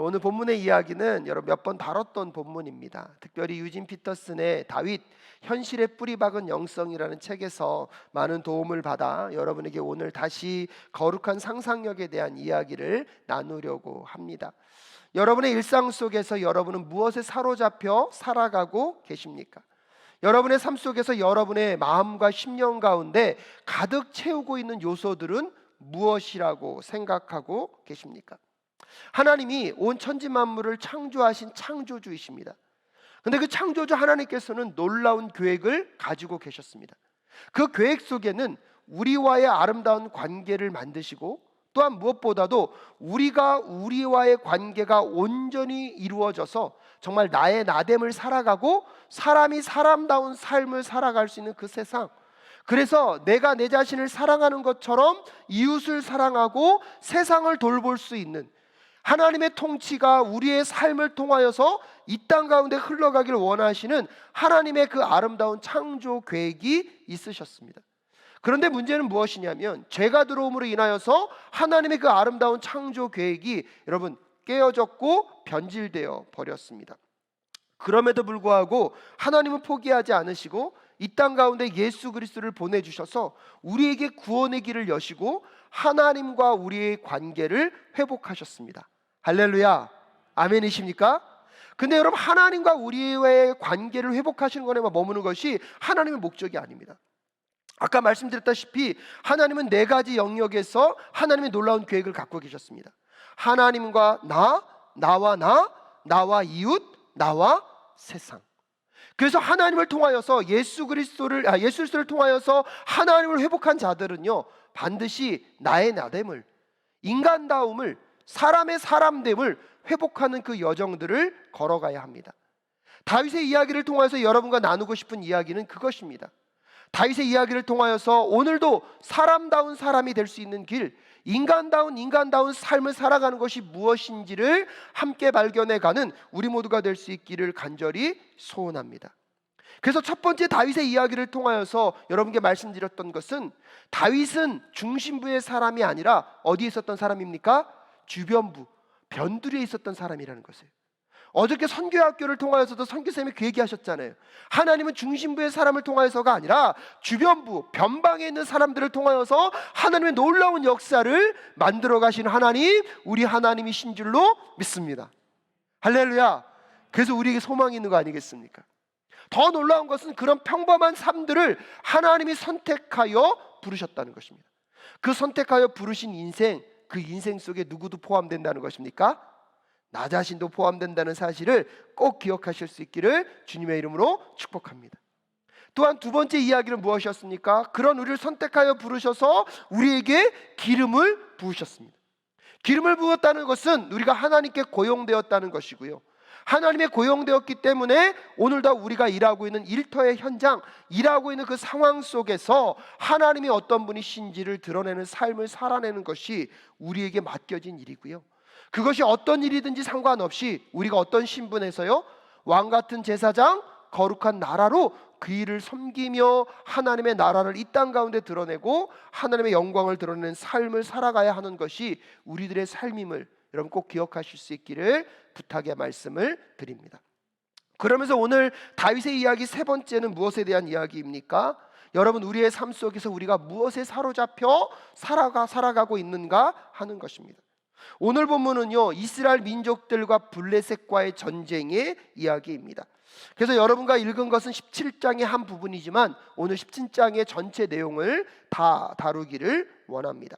오늘 본문의 이야기는 여러분 몇 번 다뤘던 본문입니다. 특별히 유진 피터슨의 다윗 현실에 뿌리 박은 영성이라는 책에서 많은 도움을 받아 여러분에게 오늘 다시 거룩한 상상력에 대한 이야기를 나누려고 합니다. 여러분의 일상 속에서 여러분은 무엇에 사로잡혀 살아가고 계십니까? 여러분의 삶 속에서 여러분의 마음과 심령 가운데 가득 채우고 있는 요소들은 무엇이라고 생각하고 계십니까? 하나님이 온 천지 만물을 창조하신 창조주이십니다. 그런데 그 창조주 하나님께서는 놀라운 계획을 가지고 계셨습니다. 그 계획 속에는 우리와의 아름다운 관계를 만드시고, 또한 무엇보다도 우리와의 관계가 온전히 이루어져서 정말 나의 나됨을 살아가고 사람이 사람다운 삶을 살아갈 수 있는 그 세상, 그래서 내가 내 자신을 사랑하는 것처럼 이웃을 사랑하고 세상을 돌볼 수 있는 하나님의 통치가 우리의 삶을 통하여서 이 땅 가운데 흘러가기를 원하시는 하나님의 그 아름다운 창조 계획이 있으셨습니다. 그런데 문제는 무엇이냐면 죄가 들어옴으로 인하여서 하나님의 그 아름다운 창조 계획이 여러분 깨어졌고 변질되어 버렸습니다. 그럼에도 불구하고 하나님은 포기하지 않으시고 이 땅 가운데 예수 그리스도를 보내주셔서 우리에게 구원의 길을 여시고 하나님과 우리의 관계를 회복하셨습니다. 할렐루야, 아멘이십니까? 근데 여러분, 하나님과 우리의 관계를 회복하시는 것에만 머무는 것이 하나님의 목적이 아닙니다. 아까 말씀드렸다시피 하나님은 네 가지 영역에서 하나님의 놀라운 계획을 갖고 계셨습니다. 하나님과 나와 이웃, 나와 세상. 그래서 하나님을 통하여서 예수 그리스도를 통하여서 하나님을 회복한 자들은요, 반드시 나의 나됨을, 인간다움을, 사람의 사람됨을 회복하는 그 여정들을 걸어가야 합니다. 다윗의 이야기를 통해서 여러분과 나누고 싶은 이야기는 그것입니다. 다윗의 이야기를 통하여서 오늘도 사람다운 사람이 될 수 있는 길, 인간다운 삶을 살아가는 것이 무엇인지를 함께 발견해가는 우리 모두가 될 수 있기를 간절히 소원합니다. 그래서 첫 번째 다윗의 이야기를 통하여서 여러분께 말씀드렸던 것은, 다윗은 중심부의 사람이 아니라 어디에 있었던 사람입니까? 주변부, 변두리에 있었던 사람이라는 것이에요. 어저께 선교학교를 통하여서도 선교쌤이 그 얘기하셨잖아요. 하나님은 중심부의 사람을 통하여서가 아니라 주변부, 변방에 있는 사람들을 통하여서 하나님의 놀라운 역사를 만들어 가신 하나님, 우리 하나님이신 줄로 믿습니다. 할렐루야. 그래서 우리에게 소망이 있는 거 아니겠습니까? 더 놀라운 것은 그런 평범한 삶들을 하나님이 선택하여 부르셨다는 것입니다. 그 선택하여 부르신 인생, 그 인생 속에 누구도 포함된다는 것입니까? 나 자신도 포함된다는 사실을 꼭 기억하실 수 있기를 주님의 이름으로 축복합니다. 또한 두 번째 이야기는 무엇이었습니까? 그런 우리를 선택하여 부르셔서 우리에게 기름을 부으셨습니다. 기름을 부었다는 것은 우리가 하나님께 고용되었다는 것이고요, 하나님의 고용되었기 때문에 오늘도 우리가 일하고 있는 일터의 현장, 일하고 있는 그 상황 속에서 하나님이 어떤 분이신지를 드러내는 삶을 살아내는 것이 우리에게 맡겨진 일이고요, 그것이 어떤 일이든지 상관없이 우리가 어떤 신분에서요, 왕같은 제사장, 거룩한 나라로 그 일을 섬기며 하나님의 나라를 이 땅 가운데 드러내고 하나님의 영광을 드러내는 삶을 살아가야 하는 것이 우리들의 삶임을 여러분 꼭 기억하실 수 있기를 부탁의 말씀을 드립니다. 그러면서 오늘 다윗의 이야기 세 번째는 무엇에 대한 이야기입니까? 여러분, 우리의 삶 속에서 우리가 무엇에 사로잡혀 살아가고 있는가 하는 것입니다. 오늘 본문은요, 이스라엘 민족들과 블레셋과의 전쟁의 이야기입니다. 그래서 여러분과 읽은 것은 17장의 한 부분이지만 오늘 17장의 전체 내용을 다 다루기를 원합니다.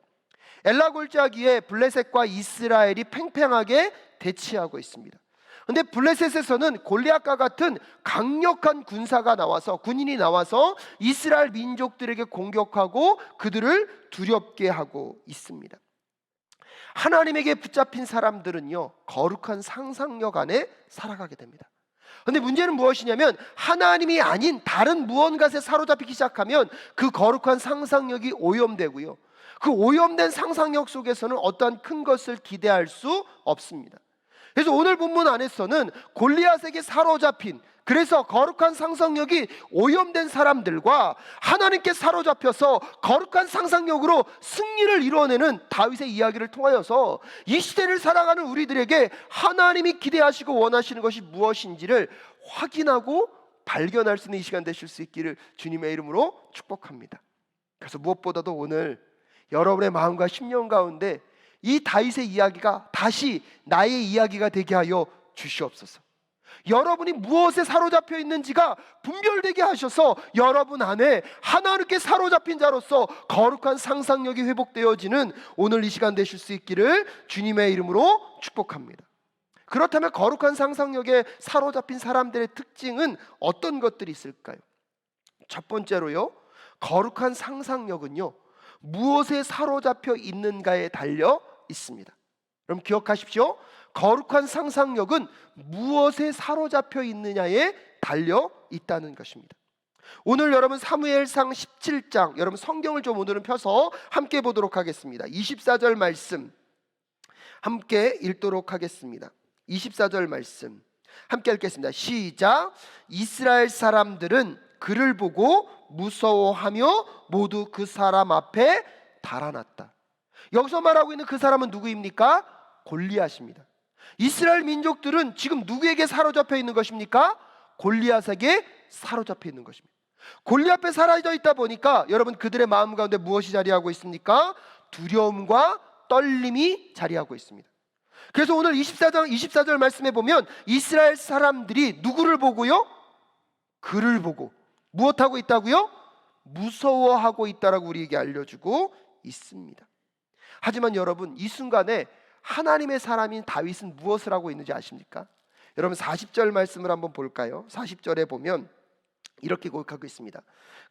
엘라 골짜기에 블레셋과 이스라엘이 팽팽하게 대치하고 있습니다. 그런데 블레셋에서는 골리앗과 같은 강력한 군인이 나와서 이스라엘 민족들에게 공격하고 그들을 두렵게 하고 있습니다. 하나님에게 붙잡힌 사람들은요, 거룩한 상상력 안에 살아가게 됩니다. 그런데 문제는 무엇이냐면, 하나님이 아닌 다른 무언가에 사로잡히기 시작하면 그 거룩한 상상력이 오염되고요, 그 오염된 상상력 속에서는 어떠한 큰 것을 기대할 수 없습니다. 그래서 오늘 본문 안에서는 골리앗에게 사로잡힌, 그래서 거룩한 상상력이 오염된 사람들과 하나님께 사로잡혀서 거룩한 상상력으로 승리를 이루어내는 다윗의 이야기를 통하여서 이 시대를 살아가는 우리들에게 하나님이 기대하시고 원하시는 것이 무엇인지를 확인하고 발견할 수 있는 이 시간 되실 수 있기를 주님의 이름으로 축복합니다. 그래서 무엇보다도 오늘 여러분의 마음과 심령 가운데 이 다윗의 이야기가 다시 나의 이야기가 되게 하여 주시옵소서. 여러분이 무엇에 사로잡혀 있는지가 분별되게 하셔서 여러분 안에 하나님께 사로잡힌 자로서 거룩한 상상력이 회복되어지는 오늘 이 시간 되실 수 있기를 주님의 이름으로 축복합니다. 그렇다면 거룩한 상상력에 사로잡힌 사람들의 특징은 어떤 것들이 있을까요? 첫 번째로요, 거룩한 상상력은요, 무엇에 사로잡혀 있는가에 달려 있습니다. 여러분 기억하십시오. 거룩한 상상력은 무엇에 사로잡혀 있느냐에 달려 있다는 것입니다. 오늘 여러분 사무엘상 17장, 여러분 성경을 좀 오늘은 펴서 함께 보도록 하겠습니다. 24절 말씀 함께 읽도록 하겠습니다. 24절 말씀 함께 읽겠습니다. 시작. 이스라엘 사람들은 그를 보고 무서워하며 모두 그 사람 앞에 달아났다. 여기서 말하고 있는 그 사람은 누구입니까? 골리앗입니다. 이스라엘 민족들은 지금 누구에게 사로잡혀 있는 것입니까? 골리앗에게 사로잡혀 있는 것입니다. 골리앗 앞에 사라져 있다 보니까 여러분 그들의 마음 가운데 무엇이 자리하고 있습니까? 두려움과 떨림이 자리하고 있습니다. 그래서 오늘 24절 말씀에 보면 이스라엘 사람들이 누구를 보고요? 그를 보고 무엇하고 있다고요? 무서워하고 있다라고 우리에게 알려주고 있습니다. 하지만 여러분 이 순간에 하나님의 사람인 다윗은 무엇을 하고 있는지 아십니까? 여러분 40절 말씀을 한번 볼까요? 40절에 보면 이렇게 고백하고 있습니다.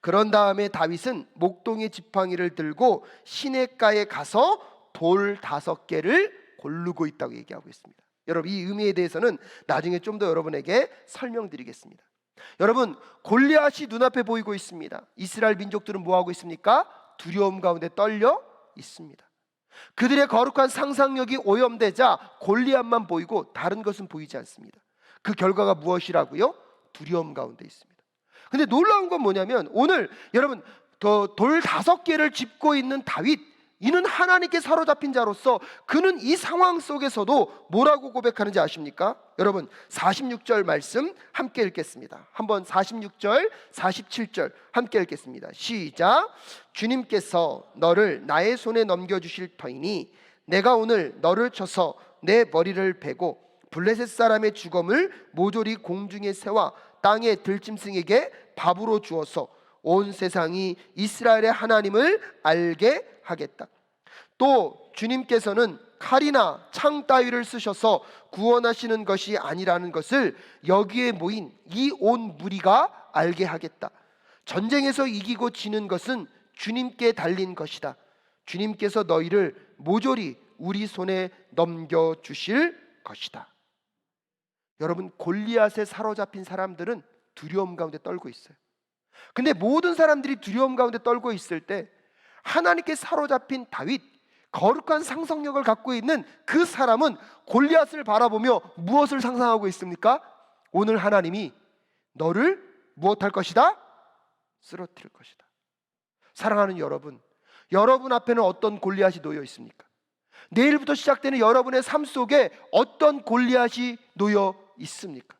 그런 다음에 다윗은 목동의 지팡이를 들고 시냇가에 가서 돌 5개를 고르고 있다고 얘기하고 있습니다. 여러분 이 의미에 대해서는 나중에 좀 더 여러분에게 설명드리겠습니다. 여러분 골리앗이 눈앞에 보이고 있습니다. 이스라엘 민족들은 뭐하고 있습니까? 두려움 가운데 떨려 있습니다. 그들의 거룩한 상상력이 오염되자 골리앗만 보이고 다른 것은 보이지 않습니다. 그 결과가 무엇이라고요? 두려움 가운데 있습니다. 근데 놀라운 건 뭐냐면 오늘 여러분 돌 5개를 짚고 있는 다윗, 이는 하나님께 사로잡힌 자로서 그는 이 상황 속에서도 뭐라고 고백하는지 아십니까? 여러분 46절 말씀 함께 읽겠습니다. 한번 46절 47절 함께 읽겠습니다. 시작. 주님께서 너를 나의 손에 넘겨주실 터이니 내가 오늘 너를 쳐서 내 머리를 베고 블레셋 사람의 주검을 모조리 공중에 세워 땅의 들짐승에게 밥으로 주어서 온 세상이 이스라엘의 하나님을 알게 하겠다. 또 주님께서는 칼이나 창 따위를 쓰셔서 구원하시는 것이 아니라는 것을 여기에 모인 이 온 무리가 알게 하겠다. 전쟁에서 이기고 지는 것은 주님께 달린 것이다. 주님께서 너희를 모조리 우리 손에 넘겨주실 것이다. 여러분 골리앗에 사로잡힌 사람들은 두려움 가운데 떨고 있어요. 근데 모든 사람들이 두려움 가운데 떨고 있을 때 하나님께 사로잡힌 다윗, 거룩한 상상력을 갖고 있는 그 사람은 골리앗을 바라보며 무엇을 상상하고 있습니까? 오늘 하나님이 너를 무엇할 것이다? 쓰러뜨릴 것이다. 사랑하는 여러분, 여러분 앞에는 어떤 골리앗이 놓여 있습니까? 내일부터 시작되는 여러분의 삶 속에 어떤 골리앗이 놓여 있습니까?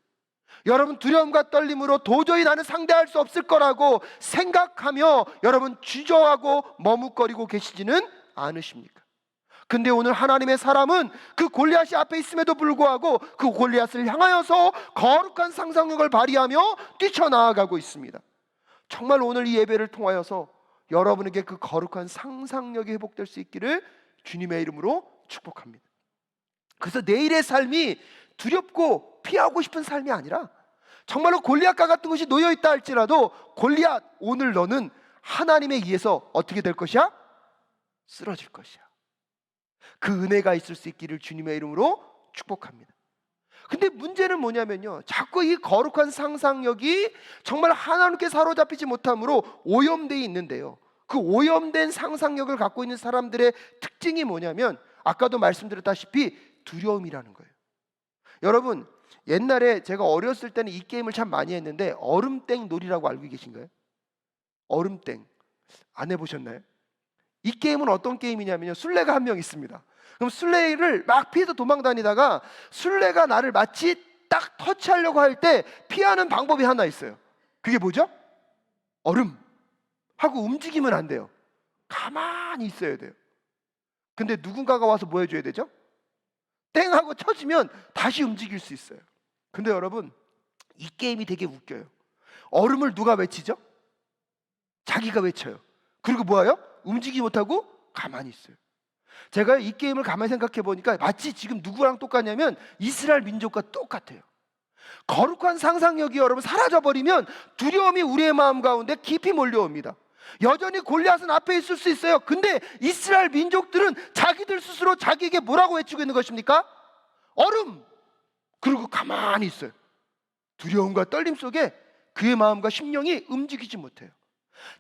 여러분 두려움과 떨림으로 도저히 나는 상대할 수 없을 거라고 생각하며 여러분 주저하고 머뭇거리고 계시지는 않으십니까? 근데 오늘 하나님의 사람은 그 골리앗이 앞에 있음에도 불구하고 그 골리앗을 향하여서 거룩한 상상력을 발휘하며 뛰쳐나아가고 있습니다. 정말 오늘 이 예배를 통하여서 여러분에게 그 거룩한 상상력이 회복될 수 있기를 주님의 이름으로 축복합니다. 그래서 내일의 삶이 두렵고 피하고 싶은 삶이 아니라 정말로 골리앗과 같은 것이 놓여있다 할지라도 골리앗, 오늘 너는 하나님에 의해서 어떻게 될 것이야? 쓰러질 것이야. 그 은혜가 있을 수 있기를 주님의 이름으로 축복합니다. 근데 문제는 뭐냐면요, 자꾸 이 거룩한 상상력이 정말 하나님께 사로잡히지 못함으로 오염되어 있는데요, 그 오염된 상상력을 갖고 있는 사람들의 특징이 뭐냐면 아까도 말씀드렸다시피 두려움이라는 거예요. 여러분, 옛날에 제가 어렸을 때는 이 게임을 참 많이 했는데 얼음땡 놀이라고 알고 계신가요? 얼음땡 안 해보셨나요? 이 게임은 어떤 게임이냐면요, 술래가 한 명 있습니다. 그럼 술래를 막 피해서 도망다니다가 술래가 나를 마치 딱 터치하려고 할 때 피하는 방법이 하나 있어요. 그게 뭐죠? 얼음 하고 움직이면 안 돼요. 가만히 있어야 돼요. 근데 누군가가 와서 뭐 해줘야 되죠? 땡 하고 쳐지면 다시 움직일 수 있어요. 근데 여러분, 이 게임이 되게 웃겨요. 얼음을 누가 외치죠? 자기가 외쳐요. 그리고 뭐예요? 움직이지 못하고 가만히 있어요. 제가 이 게임을 가만히 생각해 보니까 마치 지금 누구랑 똑같냐면 이스라엘 민족과 똑같아요. 거룩한 상상력이 여러분 사라져버리면 두려움이 우리의 마음 가운데 깊이 몰려옵니다. 여전히 골리앗은 앞에 있을 수 있어요. 근데 이스라엘 민족들은 자기들 스스로 자기에게 뭐라고 외치고 있는 것입니까? 얼음! 그리고 가만히 있어요. 두려움과 떨림 속에 그의 마음과 심령이 움직이지 못해요.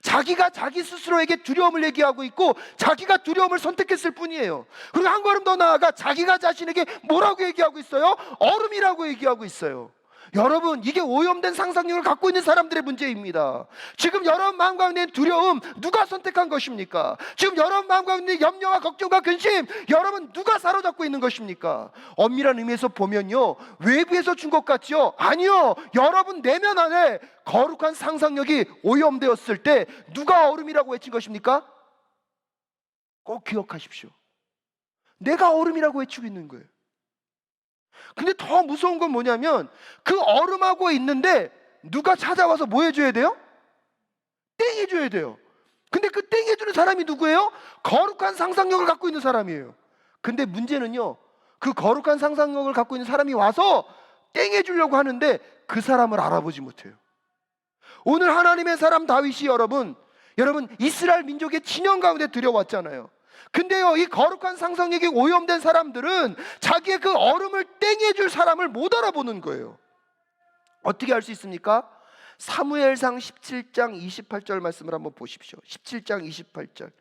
자기가 자기 스스로에게 두려움을 얘기하고 있고 자기가 두려움을 선택했을 뿐이에요. 그리고 한 걸음 더 나아가 자기가 자신에게 뭐라고 얘기하고 있어요? 얼음이라고 얘기하고 있어요. 여러분, 이게 오염된 상상력을 갖고 있는 사람들의 문제입니다. 지금 여러분 마음 가운데 있는 두려움 누가 선택한 것입니까? 지금 여러분 마음 가운데 있는 염려와 걱정과 근심 여러분 누가 사로잡고 있는 것입니까? 엄밀한 의미에서 보면요, 외부에서 준 것 같지요? 아니요, 여러분 내면 안에 거룩한 상상력이 오염되었을 때 누가 얼음이라고 외친 것입니까? 꼭 기억하십시오. 내가 얼음이라고 외치고 있는 거예요. 근데 더 무서운 건 뭐냐면 그 얼음하고 있는데 누가 찾아와서 뭐 해줘야 돼요? 땡 해줘야 돼요. 근데 그 땡 해주는 사람이 누구예요? 거룩한 상상력을 갖고 있는 사람이에요. 근데 문제는요, 그 거룩한 상상력을 갖고 있는 사람이 와서 땡 해주려고 하는데 그 사람을 알아보지 못해요. 오늘 하나님의 사람 다윗이 여러분 이스라엘 민족의 진영 가운데 들여왔잖아요. 근데요, 이 거룩한 상상력이 오염된 사람들은 자기의 그 얼음을 땡해줄 사람을 못 알아보는 거예요. 어떻게 알 수 있습니까? 사무엘상 17장 28절 말씀을 한번 보십시오. 17장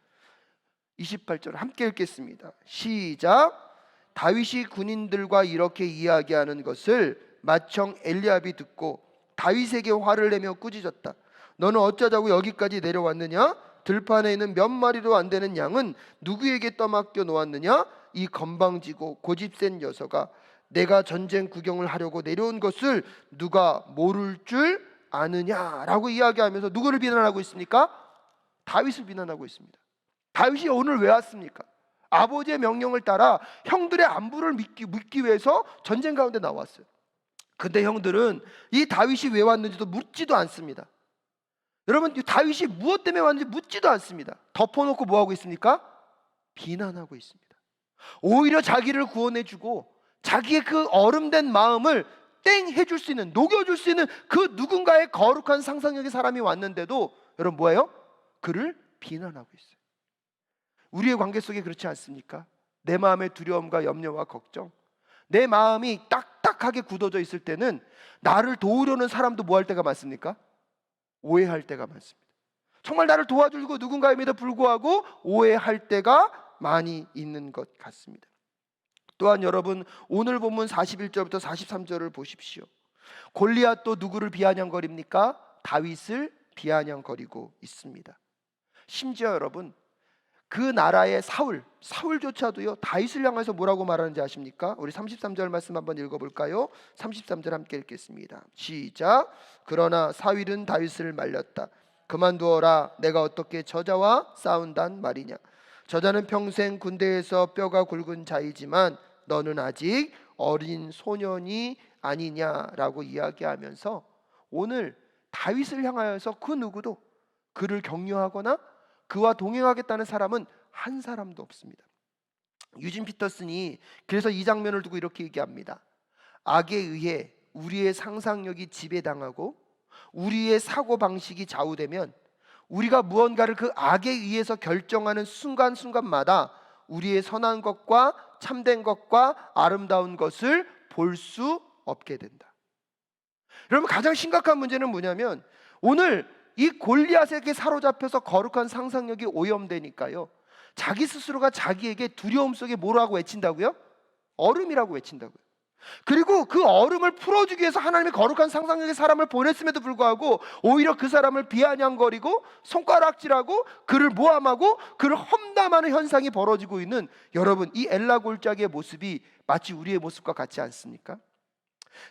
28절 함께 읽겠습니다. 시작. 다윗이 군인들과 이렇게 이야기하는 것을 맏형 엘리압이 듣고 다윗에게 화를 내며 꾸짖었다. 너는 어쩌자고 여기까지 내려왔느냐? 들판에 있는 몇 마리도 안 되는 양은 누구에게 떠맡겨 놓았느냐? 이 건방지고 고집센 녀석아, 내가 전쟁 구경을 하려고 내려온 것을 누가 모를 줄 아느냐라고 이야기하면서 누구를 비난하고 있습니까? 다윗을 비난하고 있습니다. 다윗이 오늘 왜 왔습니까? 아버지의 명령을 따라 형들의 안부를 묻기 위해서 전쟁 가운데 나왔어요. 근데 형들은 이 다윗이 왜 왔는지도 묻지도 않습니다. 여러분, 다윗이 무엇 때문에 왔는지 묻지도 않습니다. 덮어놓고 뭐하고 있습니까? 비난하고 있습니다. 오히려 자기를 구원해주고 자기의 그 얼음된 마음을 땡 해줄 수 있는, 녹여줄 수 있는 그 누군가의 거룩한 상상력의 사람이 왔는데도 여러분 뭐예요? 그를 비난하고 있어요. 우리의 관계 속에 그렇지 않습니까? 내 마음의 두려움과 염려와 걱정, 내 마음이 딱딱하게 굳어져 있을 때는 나를 도우려는 사람도 뭐 할 때가 많습니까? 오해할 때가 많습니다. 정말 나를 도와주고 누군가임에도 불구하고 오해할 때가 많이 있는 것 같습니다. 또한 여러분, 오늘 본문 41절부터 43절을 보십시오. 골리앗도 누구를 비아냥거립니까? 다윗을 비아냥거리고 있습니다. 심지어 여러분, 그 나라의 사울조차도요 다윗을 향해서 뭐라고 말하는지 아십니까? 우리 33절 말씀 한번 읽어볼까요? 33절 함께 읽겠습니다. 시작. 그러나 사울은 다윗을 말렸다. 그만두어라. 내가 어떻게 저자와 싸운단 말이냐. 저자는 평생 군대에서 뼈가 굵은 자이지만 너는 아직 어린 소년이 아니냐라고 이야기하면서 오늘 다윗을 향하여서 그 누구도 그를 격려하거나 그와 동행하겠다는 사람은 한 사람도 없습니다. 유진 피터슨이 그래서 이 장면을 두고 이렇게 얘기합니다. 악에 의해 우리의 상상력이 지배당하고 우리의 사고방식이 좌우되면 우리가 무언가를 그 악에 의해서 결정하는 순간순간마다 우리의 선한 것과 참된 것과 아름다운 것을 볼 수 없게 된다. 여러분, 가장 심각한 문제는 뭐냐면 오늘 이 골리앗에게 사로잡혀서 거룩한 상상력이 오염되니까요, 자기 스스로가 자기에게 두려움 속에 뭐라고 외친다고요? 얼음이라고 외친다고요. 그리고 그 얼음을 풀어주기 위해서 하나님이 거룩한 상상력의 사람을 보냈음에도 불구하고 오히려 그 사람을 비아냥거리고 손가락질하고 그를 모함하고 그를 험담하는 현상이 벌어지고 있는, 여러분, 이 엘라 골짜기의 모습이 마치 우리의 모습과 같지 않습니까?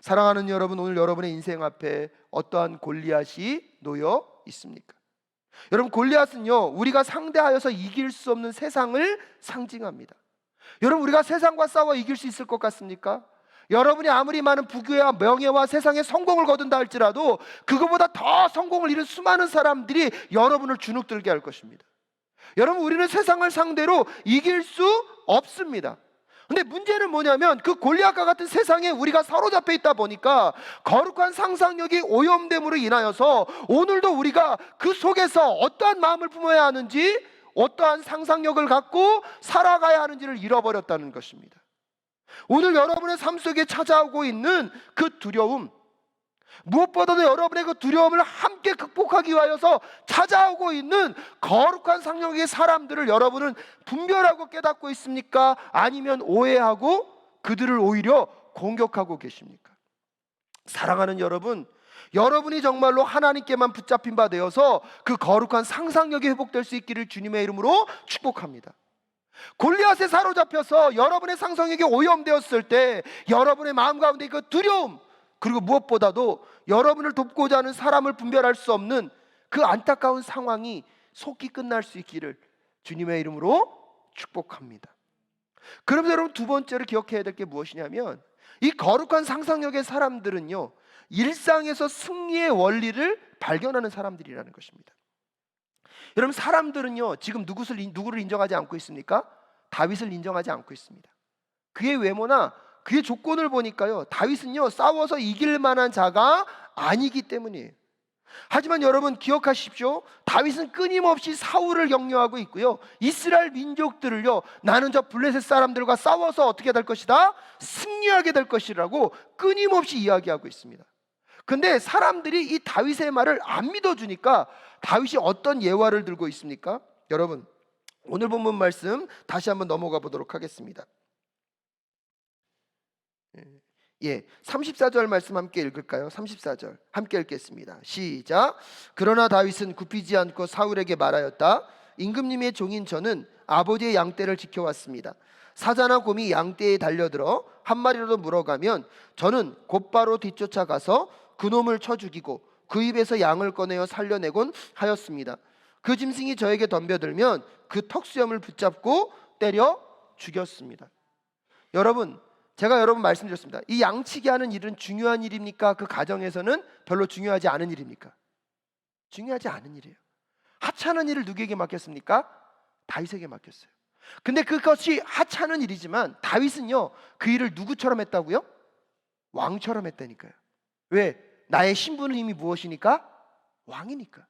사랑하는 여러분, 오늘 여러분의 인생 앞에 어떠한 골리앗이 놓여 있습니까? 여러분, 골리앗은요, 우리가 상대하여서 이길 수 없는 세상을 상징합니다. 여러분, 우리가 세상과 싸워 이길 수 있을 것 같습니까? 여러분이 아무리 많은 부귀와 명예와 세상의 성공을 거둔다 할지라도 그거보다 더 성공을 이룬 수많은 사람들이 여러분을 주눅들게 할 것입니다. 여러분, 우리는 세상을 상대로 이길 수 없습니다. 근데 문제는 뭐냐면 그 골리앗과 같은 세상에 우리가 사로잡혀 있다 보니까 거룩한 상상력이 오염됨으로 인하여서 오늘도 우리가 그 속에서 어떠한 마음을 품어야 하는지, 어떠한 상상력을 갖고 살아가야 하는지를 잃어버렸다는 것입니다. 오늘 여러분의 삶 속에 찾아오고 있는 그 두려움, 무엇보다도 여러분의 그 두려움을 함께 극복하기 위하여서 찾아오고 있는 거룩한 상상력의 사람들을 여러분은 분별하고 깨닫고 있습니까? 아니면 오해하고 그들을 오히려 공격하고 계십니까? 사랑하는 여러분, 여러분이 정말로 하나님께만 붙잡힌 바 되어서 그 거룩한 상상력이 회복될 수 있기를 주님의 이름으로 축복합니다. 골리앗에 사로잡혀서 여러분의 상상력이 오염되었을 때 여러분의 마음 가운데 그 두려움, 그리고 무엇보다도 여러분을 돕고자 하는 사람을 분별할 수 없는 그 안타까운 상황이 속히 끝날 수 있기를 주님의 이름으로 축복합니다. 그러면서 여러분, 두 번째로 기억해야 될 게 무엇이냐면 이 거룩한 상상력의 사람들은요, 일상에서 승리의 원리를 발견하는 사람들이라는 것입니다. 여러분, 사람들은요 지금 누구를 인정하지 않고 있습니까? 다윗을 인정하지 않고 있습니다. 그의 외모나 그의 조건을 보니까요, 다윗은요 싸워서 이길 만한 자가 아니기 때문이에요. 하지만 여러분 기억하십시오. 다윗은 끊임없이 사울을 격려하고 있고요, 이스라엘 민족들을요, 나는 저 블레셋 사람들과 싸워서 어떻게 될 것이다? 승리하게 될 것이라고 끊임없이 이야기하고 있습니다. 근데 사람들이 이 다윗의 말을 안 믿어주니까 다윗이 어떤 예화를 들고 있습니까? 여러분, 오늘 본문 말씀 다시 한번 넘어가 보도록 하겠습니다. 34절 말씀 함께 읽을까요? 34절 함께 읽겠습니다. 시작. 그러나 다윗은 굽히지 않고 사울에게 말하였다. 임금님의 종인 저는 아버지의 양떼를 지켜왔습니다. 사자나 곰이 양떼에 달려들어 한 마리라도 물어가면 저는 곧바로 뒤쫓아가서 그놈을 쳐 죽이고 그 입에서 양을 꺼내어 살려내곤 하였습니다. 그 짐승이 저에게 덤벼들면 그 턱수염을 붙잡고 때려 죽였습니다. 여러분, 제가 여러분 말씀드렸습니다. 이 양치기 하는 일은 중요한 일입니까? 그 가정에서는 별로 중요하지 않은 일입니까? 중요하지 않은 일이에요. 하찮은 일을 누구에게 맡겼습니까? 다윗에게 맡겼어요. 근데 그것이 하찮은 일이지만 다윗은요 그 일을 누구처럼 했다고요? 왕처럼 했다니까요. 왜? 나의 신분은 이미 무엇이니까? 왕이니까.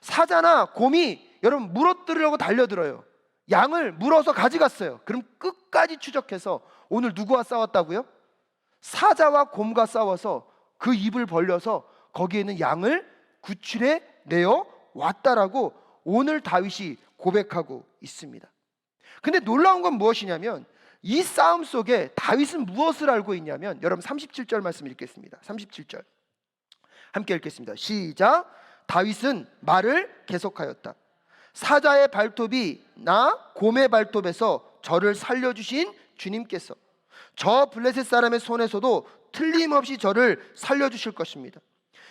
사자나 곰이 여러분 물어뜯으려고 달려들어요. 양을 물어서 가져갔어요. 그럼 끝까지 추적해서 오늘 누구와 싸웠다고요? 사자와 곰과 싸워서 그 입을 벌려서 거기에 있는 양을 구출해 내어 왔다라고 오늘 다윗이 고백하고 있습니다. 근데 놀라운 건 무엇이냐면 이 싸움 속에 다윗은 무엇을 알고 있냐면, 여러분 37절 말씀 읽겠습니다. 37절 함께 읽겠습니다. 시작. 다윗은 말을 계속하였다. 사자의 발톱이 나 곰의 발톱에서 저를 살려주신 주님께서 저 블레셋 사람의 손에서도 틀림없이 저를 살려주실 것입니다.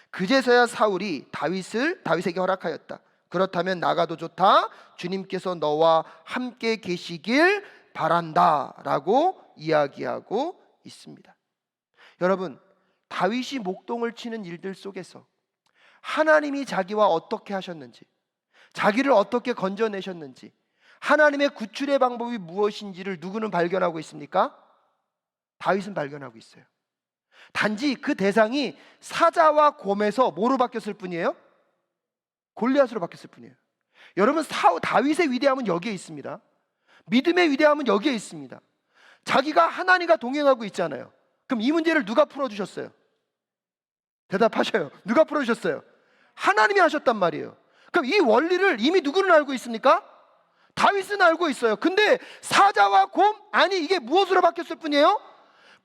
그제서야 사울이 다윗에게 허락하였다. 그렇다면 나가도 좋다. 주님께서 너와 함께 계시길 바란다 라고 이야기하고 있습니다. 여러분, 다윗이 목동을 치는 일들 속에서 하나님이 자기와 어떻게 하셨는지, 자기를 어떻게 건져내셨는지, 하나님의 구출의 방법이 무엇인지를 누구는 발견하고 있습니까? 다윗은 발견하고 있어요. 단지 그 대상이 사자와 곰에서 뭐로 바뀌었을 뿐이에요? 골리앗으로 바뀌었을 뿐이에요. 여러분, 다윗의 위대함은 여기에 있습니다. 믿음의 위대함은 여기에 있습니다. 자기가 하나님과 동행하고 있잖아요. 그럼 이 문제를 누가 풀어주셨어요? 대답하셔요. 누가 풀어주셨어요? 하나님이 하셨단 말이에요. 그럼 이 원리를 이미 누구는 알고 있습니까? 다윗은 알고 있어요. 근데 사자와 곰, 아니 이게 무엇으로 바뀌었을 뿐이에요?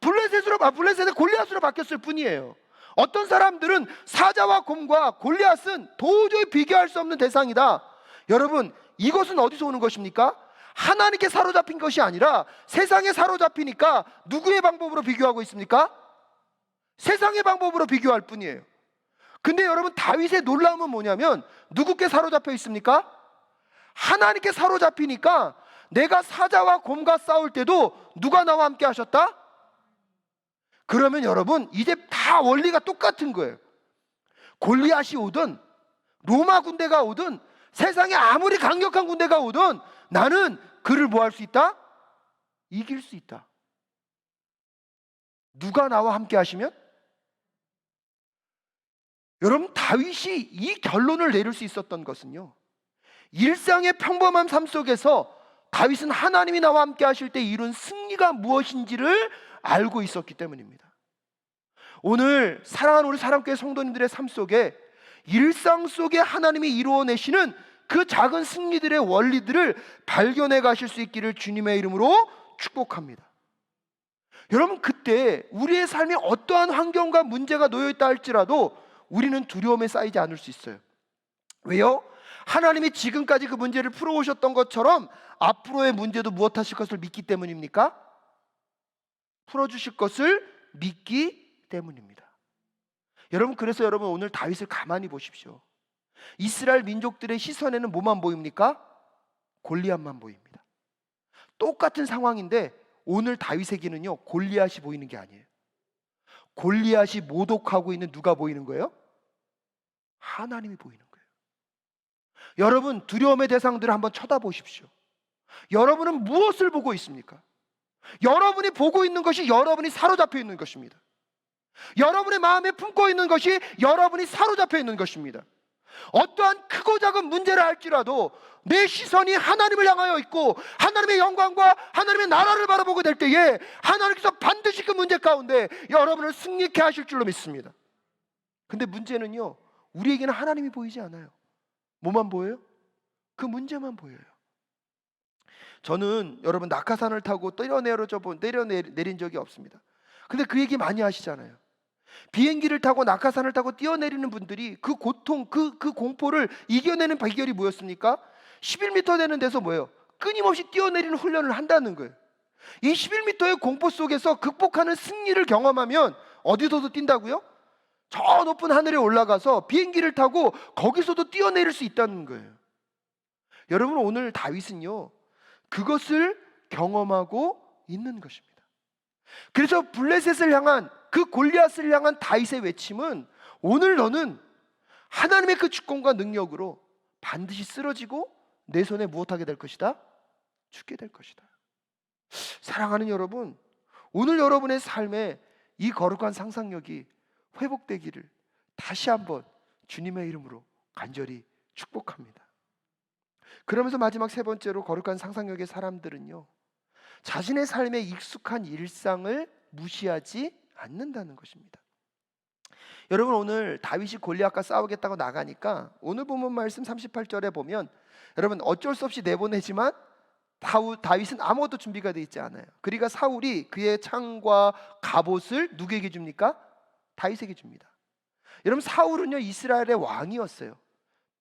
블레셋의 골리앗으로 바뀌었을 뿐이에요. 어떤 사람들은 사자와 곰과 골리앗은 도저히 비교할 수 없는 대상이다. 여러분, 이것은 어디서 오는 것입니까? 하나님께 사로잡힌 것이 아니라 세상에 사로잡히니까 누구의 방법으로 비교하고 있습니까? 세상의 방법으로 비교할 뿐이에요. 근데 여러분, 다윗의 놀라움은 뭐냐면 누구께 사로잡혀 있습니까? 하나님께 사로잡히니까 내가 사자와 곰과 싸울 때도 누가 나와 함께 하셨다? 그러면 여러분, 이제 다 원리가 똑같은 거예요. 골리앗이 오든 로마 군대가 오든 세상에 아무리 강력한 군대가 오든 나는 그를 뭐 할 수 있다? 이길 수 있다. 누가 나와 함께 하시면? 여러분, 다윗이 이 결론을 내릴 수 있었던 것은요, 일상의 평범한 삶 속에서 다윗은 하나님이 나와 함께 하실 때 이룬 승리가 무엇인지를 알고 있었기 때문입니다. 오늘 사랑하는 우리 사랑교회 성도님들의 삶 속에 일상 속에 하나님이 이루어내시는 그 작은 승리들의 원리들을 발견해 가실 수 있기를 주님의 이름으로 축복합니다. 여러분, 그때 우리의 삶에 어떠한 환경과 문제가 놓여있다 할지라도 우리는 두려움에 쌓이지 않을 수 있어요. 왜요? 하나님이 지금까지 그 문제를 풀어오셨던 것처럼 앞으로의 문제도 무엇 하실 것을 믿기 때문입니까? 풀어주실 것을 믿기 때문입니다. 여러분, 그래서 여러분 오늘 다윗을 가만히 보십시오. 이스라엘 민족들의 시선에는 뭐만 보입니까? 골리앗만 보입니다. 똑같은 상황인데 오늘 다윗에게는요, 골리앗이 보이는 게 아니에요. 골리앗이 모독하고 있는 누가 보이는 거예요? 하나님이 보이는 거예요. 여러분, 두려움의 대상들을 한번 쳐다보십시오. 여러분은 무엇을 보고 있습니까? 여러분이 보고 있는 것이 여러분이 사로잡혀 있는 것입니다. 여러분의 마음에 품고 있는 것이 여러분이 사로잡혀 있는 것입니다. 어떠한 크고 작은 문제를 할지라도 내 시선이 하나님을 향하여 있고 하나님의 영광과 하나님의 나라를 바라보게 될 때에 하나님께서 반드시 그 문제 가운데 여러분을 승리케 하실 줄로 믿습니다. 근데 문제는요, 우리에게는 하나님이 보이지 않아요. 뭐만 보여요? 그 문제만 보여요. 저는 여러분 낙하산을 타고 내린 적이 없습니다. 근데 그 얘기 많이 하시잖아요. 비행기를 타고 낙하산을 타고 뛰어내리는 분들이 그 고통, 그 공포를 이겨내는 비결이 뭐였습니까? 11m 되는 데서 뭐예요? 끊임없이 뛰어내리는 훈련을 한다는 거예요. 이 11m의 공포 속에서 극복하는 승리를 경험하면 어디서도 뛴다고요? 저 높은 하늘에 올라가서 비행기를 타고 거기서도 뛰어내릴 수 있다는 거예요. 여러분, 오늘 다윗은요, 그것을 경험하고 있는 것입니다. 그래서 블레셋을 향한, 그 골리앗을 향한 다윗의 외침은 오늘 너는 하나님의 그 주권과 능력으로 반드시 쓰러지고 내 손에 무엇하게 될 것이다? 죽게 될 것이다. 사랑하는 여러분, 오늘 여러분의 삶에 이 거룩한 상상력이 회복되기를 다시 한번 주님의 이름으로 간절히 축복합니다. 그러면서 마지막 세 번째로, 거룩한 상상력의 사람들은요, 자신의 삶에 익숙한 일상을 무시하지 않는다는 것입니다. 여러분, 오늘 다윗이 골리앗과 싸우겠다고 나가니까 오늘 본문 말씀 38절에 보면 여러분 어쩔 수 없이 내보내지만 다윗은 아무것도 준비가 되어 있지 않아요. 그러니까 사울이 그의 창과 갑옷을 누구에게 줍니까? 다윗에게 줍니다. 여러분, 사울은요, 이스라엘의 왕이었어요.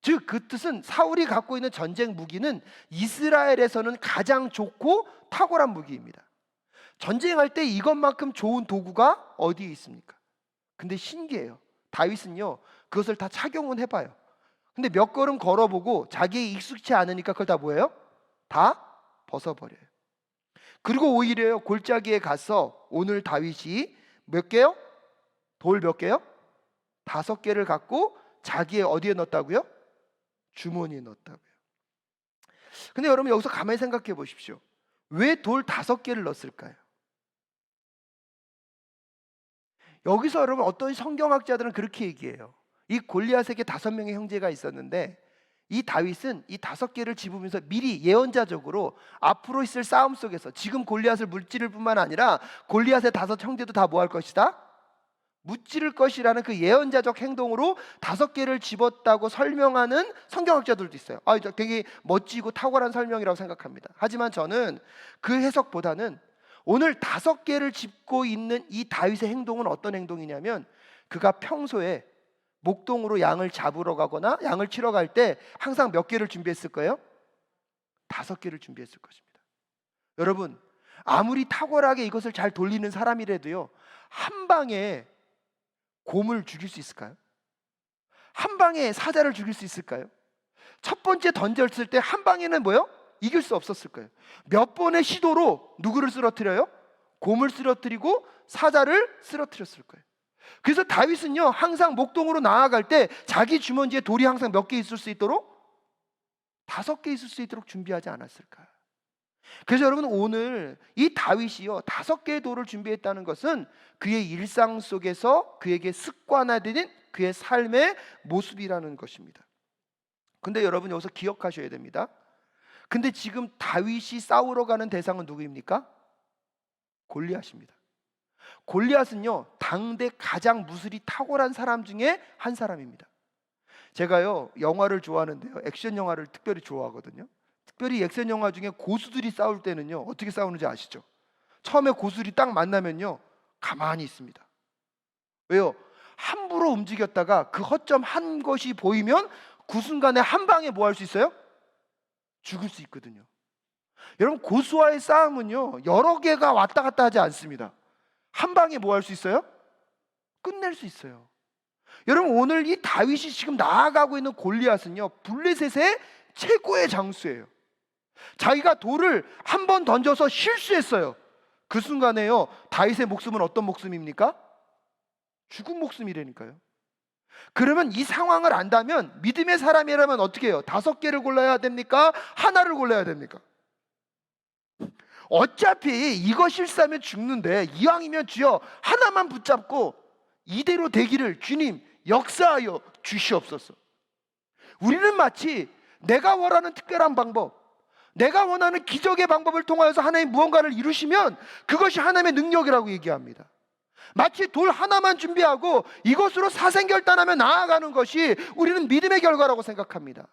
즉 그 뜻은 사울이 갖고 있는 전쟁 무기는 이스라엘에서는 가장 좋고 탁월한 무기입니다. 전쟁할 때 이것만큼 좋은 도구가 어디에 있습니까? 근데 신기해요. 다윗은요, 그것을 다 착용은 해봐요. 근데 몇 걸음 걸어보고 자기에 익숙치 않으니까 그걸 다 뭐예요? 다 벗어버려요. 그리고 오히려 골짜기에 가서 오늘 다윗이 몇 개요? 돌 몇 개요? 5개를 갖고 자기의 어디에 넣었다고요? 주머니에 넣었다고요. 근데 여러분, 여기서 가만히 생각해 보십시오. 왜 돌 5개를 넣었을까요? 여기서 여러분, 어떤 성경학자들은 그렇게 얘기해요. 이 골리앗에게 5명의 형제가 있었는데 이 다윗은 이 5개를 집으면서 미리 예언자적으로 앞으로 있을 싸움 속에서 지금 골리앗을 무찌를 뿐만 아니라 골리앗의 5 형제도 다 뭐 할 것이다? 무찌를 것이라는 그 예언자적 행동으로 5개를 집었다고 설명하는 성경학자들도 있어요. 되게 멋지고 탁월한 설명이라고 생각합니다. 하지만 저는 그 해석보다는 오늘 5개를 짚고 있는 이 다윗의 행동은 어떤 행동이냐면, 그가 평소에 목동으로 양을 잡으러 가거나 양을 치러 갈 때 항상 몇 개를 준비했을 거예요? 5개를 준비했을 것입니다. 여러분, 아무리 탁월하게 이것을 잘 돌리는 사람이라도요, 한 방에 곰을 죽일 수 있을까요? 한 방에 사자를 죽일 수 있을까요? 첫 번째 던졌을 때 한 방에는 뭐요? 이길 수 없었을 거예요. 몇 번의 시도로 누구를 쓰러뜨려요? 곰을 쓰러뜨리고 사자를 쓰러뜨렸을 거예요. 그래서 다윗은요, 항상 목동으로 나아갈 때 자기 주머니에 돌이 항상 몇 개 있을 수 있도록? 5개 있을 수 있도록 준비하지 않았을까? 그래서 여러분, 오늘 이 다윗이요 5개의 돌을 준비했다는 것은 그의 일상 속에서 그에게 습관화된 그의 삶의 모습이라는 것입니다. 근데 여러분, 여기서 기억하셔야 됩니다. 근데 지금 다윗이 싸우러 가는 대상은 누구입니까? 골리앗입니다. 골리앗은요, 당대 가장 무술이 탁월한 사람 중에 한 사람입니다. 제가요, 영화를 좋아하는데요, 액션 영화를 특별히 좋아하거든요. 특별히 액션 영화 중에 고수들이 싸울 때는요, 어떻게 싸우는지 아시죠? 처음에 고수들이 딱 만나면요, 가만히 있습니다. 왜요? 함부로 움직였다가 그 허점 한 것이 보이면 그 순간에 한 방에 뭐 할 수 있어요? 죽을 수 있거든요. 여러분, 고수와의 싸움은요, 여러 개가 왔다 갔다 하지 않습니다. 한 방에 뭐 할 수 있어요? 끝낼 수 있어요. 여러분, 오늘 이 다윗이 지금 나아가고 있는 골리앗은요, 블레셋의 최고의 장수예요. 자기가 돌을 한 번 던져서 실수했어요. 그 순간에요, 다윗의 목숨은 어떤 목숨입니까? 죽은 목숨이라니까요. 그러면 이 상황을 안다면, 믿음의 사람이라면 어떻게 해요? 5개를 골라야 됩니까? 하나를 골라야 됩니까? 어차피 이거 실수하면 죽는데 이왕이면 주여 하나만 붙잡고 이대로 되기를 주님 역사하여 주시옵소서. 우리는 마치 내가 원하는 특별한 방법, 내가 원하는 기적의 방법을 통하여서 하나님 무언가를 이루시면 그것이 하나님의 능력이라고 얘기합니다. 마치 돌 하나만 준비하고 이것으로 사생결단하며 나아가는 것이 우리는 믿음의 결과라고 생각합니다.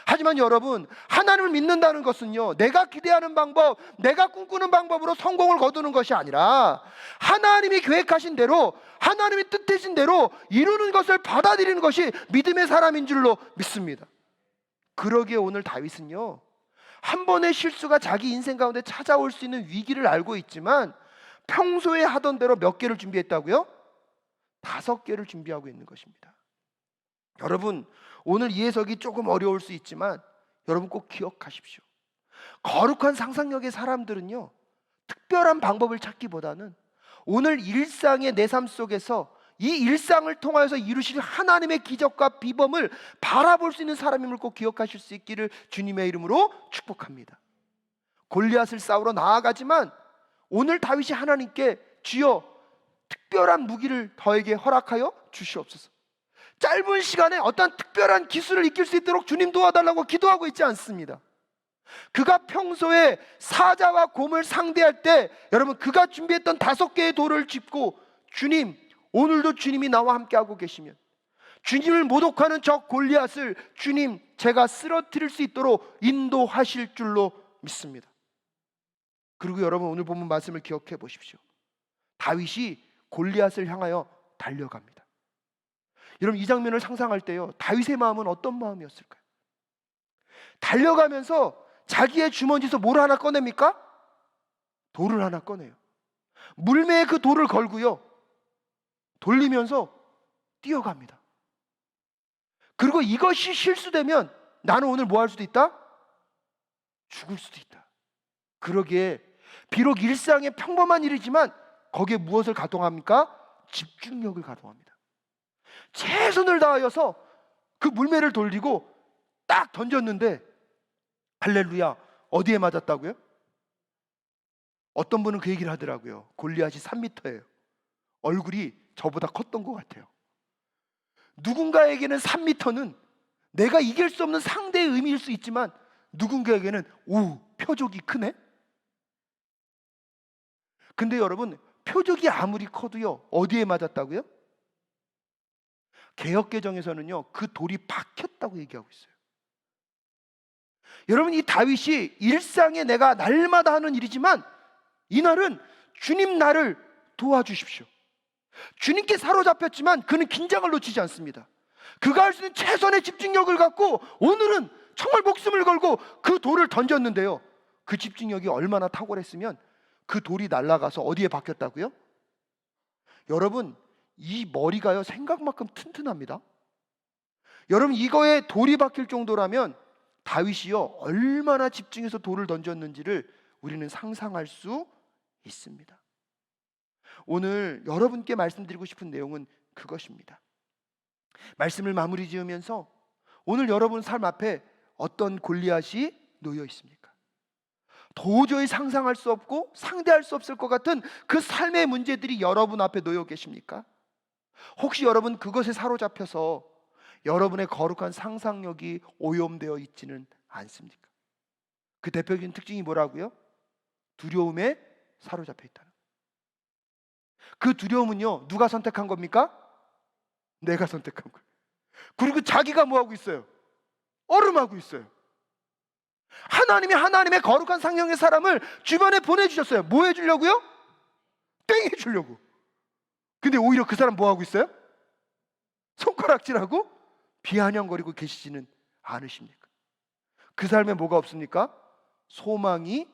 하지만 여러분, 하나님을 믿는다는 것은요, 내가 기대하는 방법, 내가 꿈꾸는 방법으로 성공을 거두는 것이 아니라 하나님이 계획하신 대로, 하나님이 뜻하신 대로 이루는 것을 받아들이는 것이 믿음의 사람인 줄로 믿습니다. 그러기에 오늘 다윗은요, 한 번의 실수가 자기 인생 가운데 찾아올 수 있는 위기를 알고 있지만 평소에 하던 대로 몇 개를 준비했다고요? 5개를 준비하고 있는 것입니다. 여러분, 오늘 이 해석이 조금 어려울 수 있지만 여러분 꼭 기억하십시오. 거룩한 상상력의 사람들은요, 특별한 방법을 찾기보다는 오늘 일상의 내 삶 속에서 이 일상을 통하여서 이루실 하나님의 기적과 비범을 바라볼 수 있는 사람임을 꼭 기억하실 수 있기를 주님의 이름으로 축복합니다. 골리앗을 싸우러 나아가지만 오늘 다윗이 하나님께 주여 특별한 무기를 저에게 허락하여 주시옵소서. 짧은 시간에 어떤 특별한 기술을 익힐 수 있도록 주님 도와달라고 기도하고 있지 않습니다. 그가 평소에 사자와 곰을 상대할 때 여러분, 그가 준비했던 5개의 돌을 짚고 주님, 오늘도 주님이 나와 함께하고 계시면 주님을 모독하는 저 골리앗을 주님, 제가 쓰러뜨릴 수 있도록 인도하실 줄로 믿습니다. 그리고 여러분, 오늘 본문 말씀을 기억해 보십시오. 다윗이 골리앗을 향하여 달려갑니다. 여러분, 이 장면을 상상할 때요, 다윗의 마음은 어떤 마음이었을까요? 달려가면서 자기의 주머니에서 뭘 하나 꺼냅니까? 돌을 하나 꺼내요. 물매에 그 돌을 걸고요, 돌리면서 뛰어갑니다. 그리고 이것이 실수되면 나는 오늘 뭐 할 수도 있다? 죽을 수도 있다. 그러기에 비록 일상의 평범한 일이지만 거기에 무엇을 가동합니까? 집중력을 가동합니다. 최선을 다하여서 그 물매를 돌리고 딱 던졌는데 할렐루야, 어디에 맞았다고요? 어떤 분은 그 얘기를 하더라고요. 골리앗이 3m예요. 얼굴이 저보다 컸던 것 같아요. 누군가에게는 3m는 내가 이길 수 없는 상대의 의미일 수 있지만 누군가에게는 오, 표적이 크네? 근데 여러분, 표적이 아무리 커도요, 어디에 맞았다고요? 개역개정에서는요, 그 돌이 박혔다고 얘기하고 있어요. 여러분, 이 다윗이 일상에 내가 날마다 하는 일이지만 이날은 주님 나를 도와주십시오. 주님께 사로잡혔지만 그는 긴장을 놓치지 않습니다. 그가 할 수 있는 최선의 집중력을 갖고 오늘은 정말 목숨을 걸고 그 돌을 던졌는데요, 그 집중력이 얼마나 탁월했으면 그 돌이 날아가서 어디에 박혔다고요? 여러분, 이 머리가요 생각만큼 튼튼합니다. 여러분, 이거에 돌이 박힐 정도라면 다윗이요 얼마나 집중해서 돌을 던졌는지를 우리는 상상할 수 있습니다. 오늘 여러분께 말씀드리고 싶은 내용은 그것입니다. 말씀을 마무리 지으면서 오늘 여러분 삶 앞에 어떤 골리앗이 놓여 있습니까? 도저히 상상할 수 없고 상대할 수 없을 것 같은 그 삶의 문제들이 여러분 앞에 놓여 계십니까? 혹시 여러분 그것에 사로잡혀서 여러분의 거룩한 상상력이 오염되어 있지는 않습니까? 그 대표적인 특징이 뭐라고요? 두려움에 사로잡혀 있다는 거예요. 그 두려움은요 누가 선택한 겁니까? 내가 선택한 거예요. 그리고 자기가 뭐하고 있어요? 얼음하고 있어요. 하나님이 하나님의 거룩한 상형의 사람을 주변에 보내주셨어요. 뭐 해주려고요? 땡 해주려고. 근데 오히려 그 사람 뭐하고 있어요? 손가락질하고 비아냥거리고 계시지는 않으십니까? 그 삶에 뭐가 없습니까? 소망이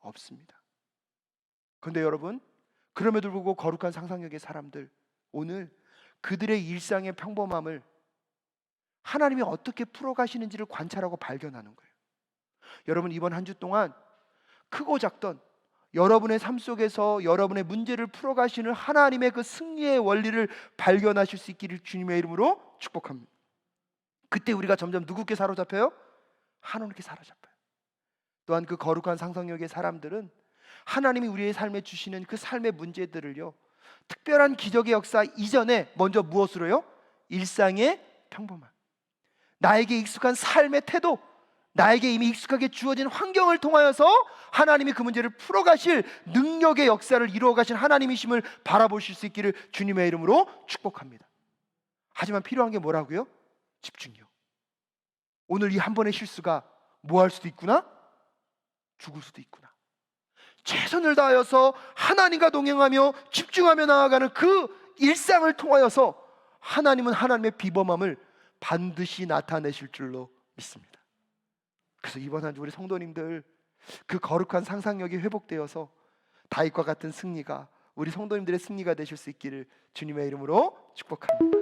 없습니다. 그런데 여러분, 그럼에도 불구하고 거룩한 상상력의 사람들, 오늘 그들의 일상의 평범함을 하나님이 어떻게 풀어가시는지를 관찰하고 발견하는 거예요. 여러분, 이번 한 주 동안 크고 작던 여러분의 삶 속에서 여러분의 문제를 풀어가시는 하나님의 그 승리의 원리를 발견하실 수 있기를 주님의 이름으로 축복합니다. 그때 우리가 점점 누구께 사로잡혀요? 하나님께 사로잡혀요. 또한 그 거룩한 상상력의 사람들은 하나님이 우리의 삶에 주시는 그 삶의 문제들을요 특별한 기적의 역사 이전에 먼저 무엇으로요? 일상의 평범함, 나에게 익숙한 삶의 태도, 나에게 이미 익숙하게 주어진 환경을 통하여서 하나님이 그 문제를 풀어가실 능력의 역사를 이루어가신 하나님이심을 바라보실 수 있기를 주님의 이름으로 축복합니다. 하지만 필요한 게 뭐라고요? 집중력. 오늘 이 한 번의 실수가 뭐 할 수도 있구나? 죽을 수도 있구나. 최선을 다하여서 하나님과 동행하며 집중하며 나아가는 그 일상을 통하여서 하나님은 하나님의 비범함을 반드시 나타내실 줄로 믿습니다. 그래서 이번 한 주 우리 성도님들 그 거룩한 상상력이 회복되어서 다윗과 같은 승리가 우리 성도님들의 승리가 되실 수 있기를 주님의 이름으로 축복합니다.